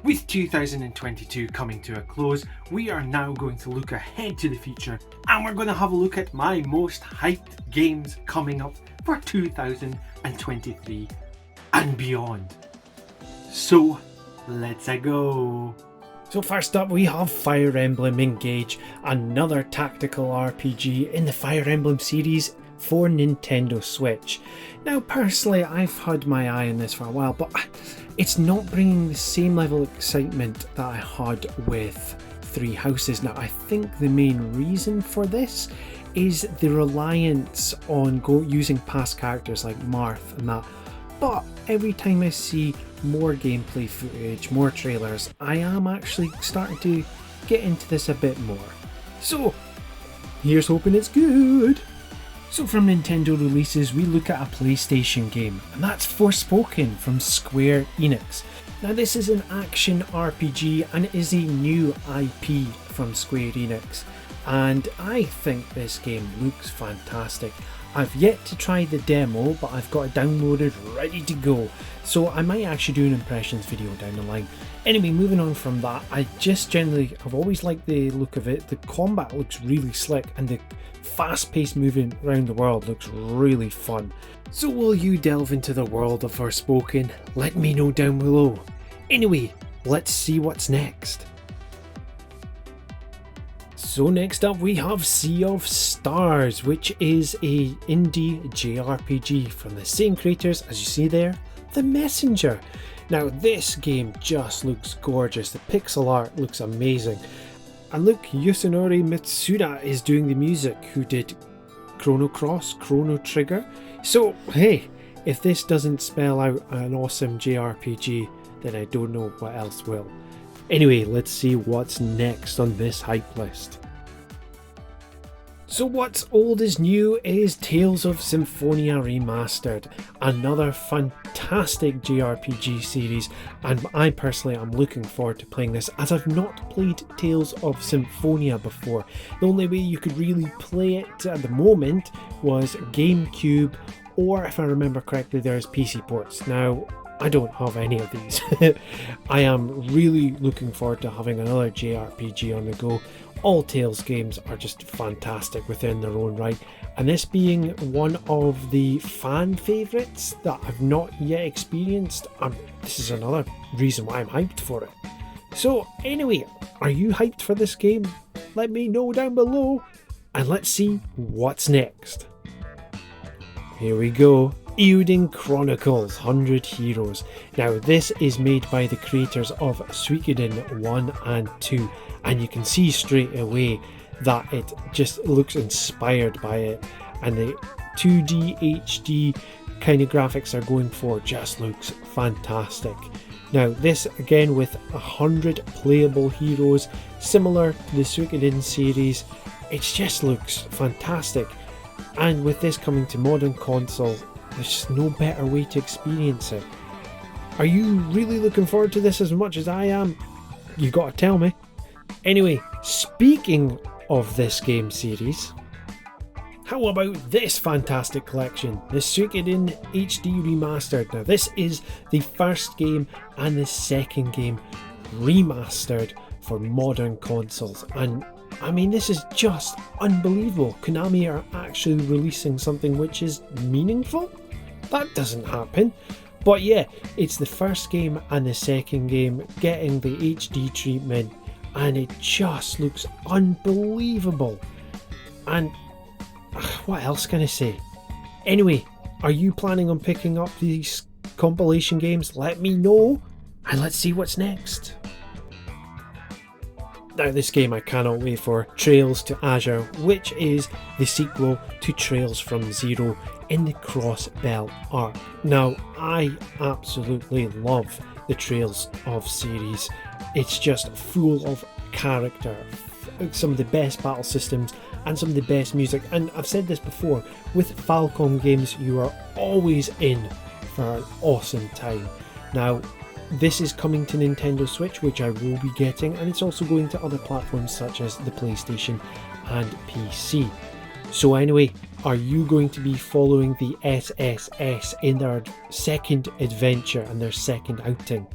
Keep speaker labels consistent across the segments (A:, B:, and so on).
A: With 2022 coming to a close, we are now going to look ahead to the future, and we're going to have a look at my most hyped games coming up for 2023 and beyond. So, let's go!
B: So first up we have Fire Emblem Engage, another tactical RPG in the Fire Emblem series for Nintendo Switch. Now personally I've had my eye on this for a while, but it's not bringing the same level of excitement that I had with Three Houses. Now I think the main reason for this is the reliance on using past characters like Marth and that, but every time I see more gameplay footage, more trailers, I am actually starting to get into this a bit more. So here's hoping it's good. So from Nintendo releases we look at a PlayStation game, and that's Forspoken from Square Enix. Now this is an action RPG and it is a new IP from Square Enix, and I think this game looks fantastic. I've yet to try the demo, but I've got it downloaded ready to go, so I might actually do an impressions video down the line. Anyway, moving on from that, I just generally have always liked the look of it. The combat looks really slick and the fast-paced moving around the world looks really fun. So will you delve into the world of Forspoken? Let me know down below. Anyway, let's see what's next. So next up we have Sea of Stars, which is a indie JRPG from the same creators as you see there, The Messenger. Now this game just looks gorgeous, the pixel art looks amazing. And look, Yasunori Mitsuda is doing the music, who did Chrono Cross, Chrono Trigger. So hey, if this doesn't spell out an awesome JRPG, then I don't know what else will. Anyway, let's see what's next on this hype list. So what's old is new is Tales of Symphonia Remastered, another fantastic JRPG series, and I personally am looking forward to playing this as I've not played Tales of Symphonia before. The only way you could really play it at the moment was GameCube, or if I remember correctly there's PC ports. Now I don't have any of these. I am really looking forward to having another JRPG on the go. All Tales games are just fantastic within their own right, and this being one of the fan favourites that I've not yet experienced, this is another reason why I'm hyped for it. So anyway, are you hyped for this game? Let me know down below, and let's see what's next. Here we go. Eiyuden Chronicles 100 Heroes. Now this is made by the creators of Suikoden 1 and 2, and you can see straight away that it just looks inspired by it, and the 2D HD kind of graphics they're going for just looks fantastic. Now this again with 100 playable heroes, similar to the Suikoden series, it just looks fantastic, and with this coming to modern consoles, there's just no better way to experience it. Are you really looking forward to this as much as I am? You gotta tell me. Anyway, speaking of this game series, how about this fantastic collection, the Suikoden HD Remastered. Now this is the first game and the second game remastered for modern consoles, and I mean this is just unbelievable. Konami are actually releasing something which is meaningful? That doesn't happen. But yeah, it's the first game and the second game getting the HD treatment, and it just looks unbelievable. And what else can I say? Anyway, are you planning on picking up these compilation games? Let me know, and let's see what's next. Now this game I cannot wait for, Trails to Azure, which is the sequel to Trails from Zero in the Cross Bell arc. Now I absolutely love the Trails of series. It's just full of character, some of the best battle systems and some of the best music, and I've said this before, with Falcom games you are always in for an awesome time. Now this is coming to Nintendo Switch, which I will be getting, and it's also going to other platforms such as the PlayStation and PC. So anyway, are you going to be following the SSS in their second adventure and their second outing?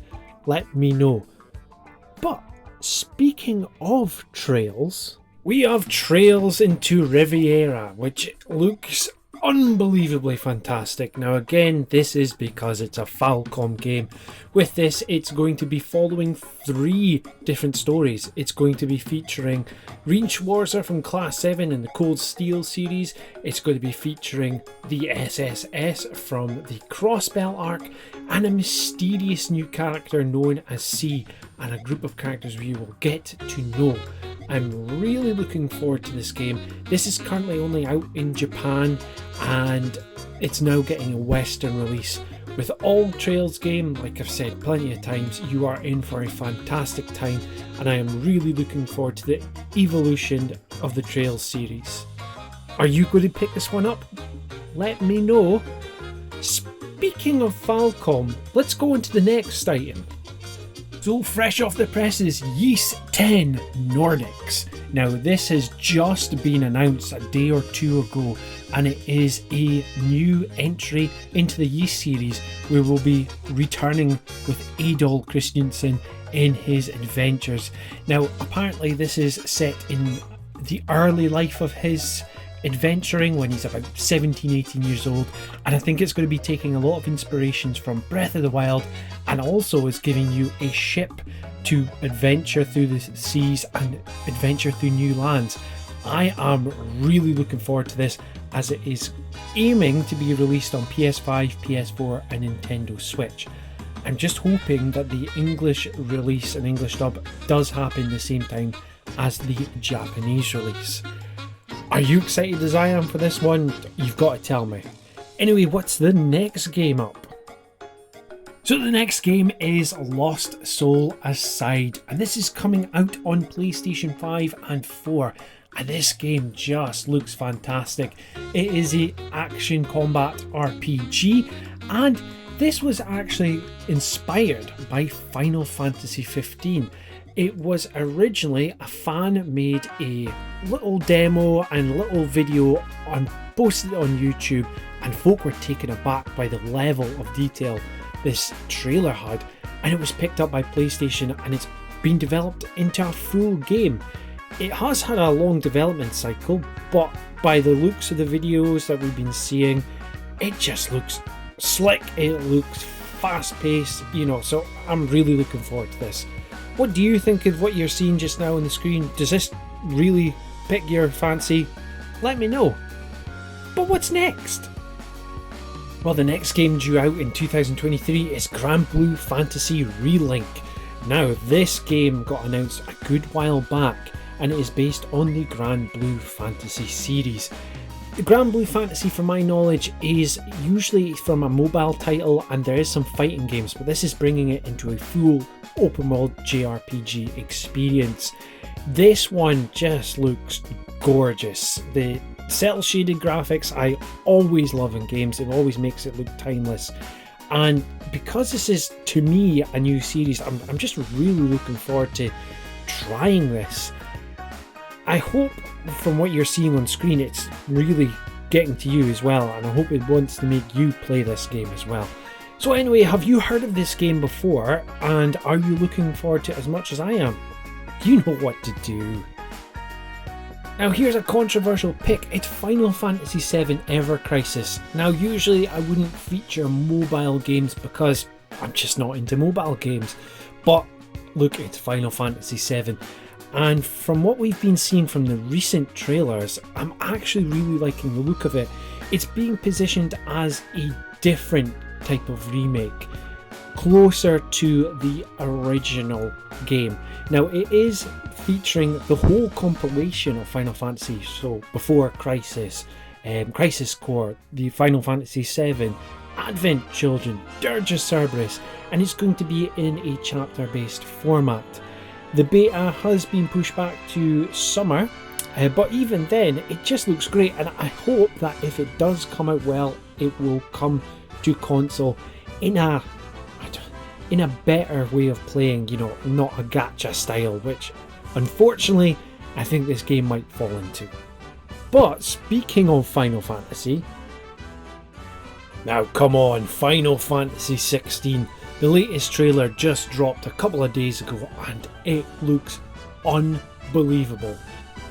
B: Let me know. But speaking of trails, we have Trails into Riviera, which looks unbelievably fantastic. Now again, this is because it's a Falcom game. With this, it's going to be following 3 different stories. It's going to be featuring Reinschwarzer from Class 7 in the Cold Steel series. It's going to be featuring the SSS from the Crossbell arc, and a mysterious new character known as C, and a group of characters we will get to know. I'm really looking forward to this game. This is currently only out in Japan, and it's now getting a Western release. With all Trails game, like I've said plenty of times, you are in for a fantastic time, and I am really looking forward to the evolution of the Trails series. Are you going to pick this one up? Let me know. Speaking of Falcom, let's go on to the next item. So fresh off the presses, Yeast 10 Nordics. Now this has just been announced a day or 2 ago, and it is a new entry into the Yeast series where we'll be returning with Adol Christensen in his adventures. Now apparently this is set in the early life of his adventuring when he's about 17-18 years old, and I think it's going to be taking a lot of inspirations from Breath of the Wild, and also is giving you a ship to adventure through the seas and adventure through new lands. I am really looking forward to this, as it is aiming to be released on PS5, PS4 and Nintendo Switch. I'm just hoping that the English release and English dub does happen the same time as the Japanese release. Are you excited as I am for this one? You've got to tell me. Anyway, what's the next game up? So the next game is Lost Soul Aside, and this is coming out on PlayStation 5 and 4, and this game just looks fantastic. It is an action combat RPG, and this was actually inspired by Final Fantasy XV. It was originally a fan made a little demo and little video and posted it on YouTube, and folk were taken aback by the level of detail this trailer had, and it was picked up by PlayStation and it's been developed into a full game. It has had a long development cycle, but by the looks of the videos that we've been seeing, it just looks slick, it looks fast paced, so I'm really looking forward to this. What do you think of what you're seeing just now on the screen? Does this really pick your fancy? Let me know. But what's next? Well, the next game due out in 2023 is Grand Blue Fantasy Relink. Now, this game got announced a good while back, and it is based on the Grand Blue Fantasy series. The Grand Blue Fantasy, from my knowledge, is usually from a mobile title, and there is some fighting games, but this is bringing it into a full open world JRPG experience. This one just looks gorgeous. The cel shaded graphics I always love in games. It always makes it look timeless, and because this is, to me, a new series, I'm just really looking forward to trying this. I hope from what you're seeing on screen it's really getting to you as well, and I hope it wants to make you play this game as well. So anyway, have you heard of this game before, and are you looking forward to it as much as I am? You know what to do. Now here's a controversial pick. It's Final Fantasy VII Ever Crisis. Now usually I wouldn't feature mobile games because I'm just not into mobile games, but look, it's Final Fantasy VII. And from what we've been seeing from the recent trailers, I'm actually really liking the look of it. It's being positioned as a different type of remake, closer to the original game. Now it is featuring the whole compilation of Final Fantasy, so before Crisis, Crisis Core, the Final Fantasy VII, Advent Children, Dirge of Cerberus, and it's going to be in a chapter based format. The beta has been pushed back to summer, but even then it just looks great, and I hope that if it does come out well, it will come to console in a better way of playing, not a gacha style, which unfortunately I think this game might fall into. But speaking of Final Fantasy, now come on, Final Fantasy XVI. The latest trailer just dropped a couple of days ago and it looks unbelievable.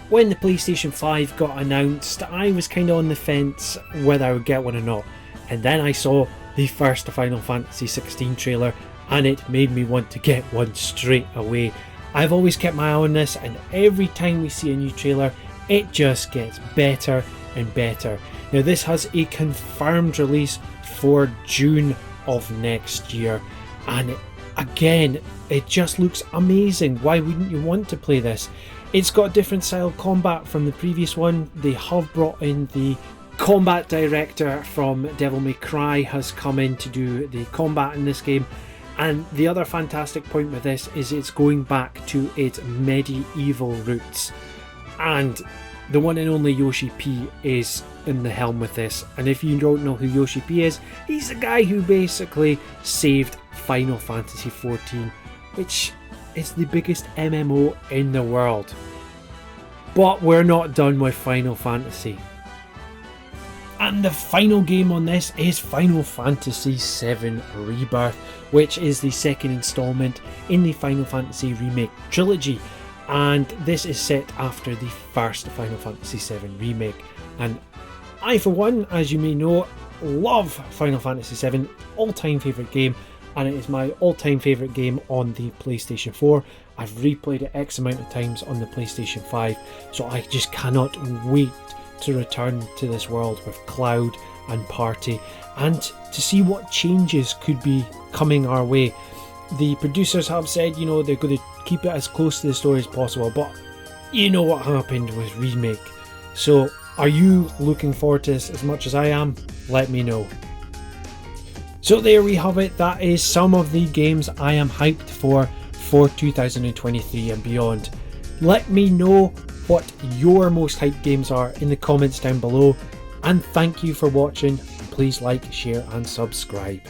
B: When the PlayStation 5 got announced, I was kind of on the fence whether I would get one or not, and then I saw the first Final Fantasy XVI trailer and it made me want to get one straight away. I've always kept my eye on this, and every time we see a new trailer it just gets better and better. Now this has a confirmed release for June of next year, and again it just looks amazing. Why wouldn't you want to play this? It's got different style combat from the previous one. They have brought in the combat director from Devil May Cry has come in to do the combat in this game. And the other fantastic point with this is it's going back to its medieval roots. And the one and only Yoshi P is in the helm with this. And if you don't know who Yoshi P is, he's the guy who basically saved Final Fantasy XIV, which is the biggest MMO in the world. But we're not done with Final Fantasy. And the final game on this is Final Fantasy VII Rebirth, which is the second installment in the Final Fantasy Remake trilogy. And this is set after the first Final Fantasy VII Remake. And I, for one, as you may know, love Final Fantasy VII, all-time favourite game. And it is my all-time favourite game on the PlayStation 4. I've replayed it X amount of times on the PlayStation 5, so I just cannot wait to return to this world with Cloud and Party, and to see what changes could be coming our way. The producers have said, you know, they're going to keep it as close to the story as possible, but you know what happened with Remake. So are you looking forward to this as much as I am? Let me know. So there we have it. That is some of the games I am hyped for 2023 and beyond. Let me know what your most hyped games are in the comments down below, and thank you for watching. Please like, share and subscribe.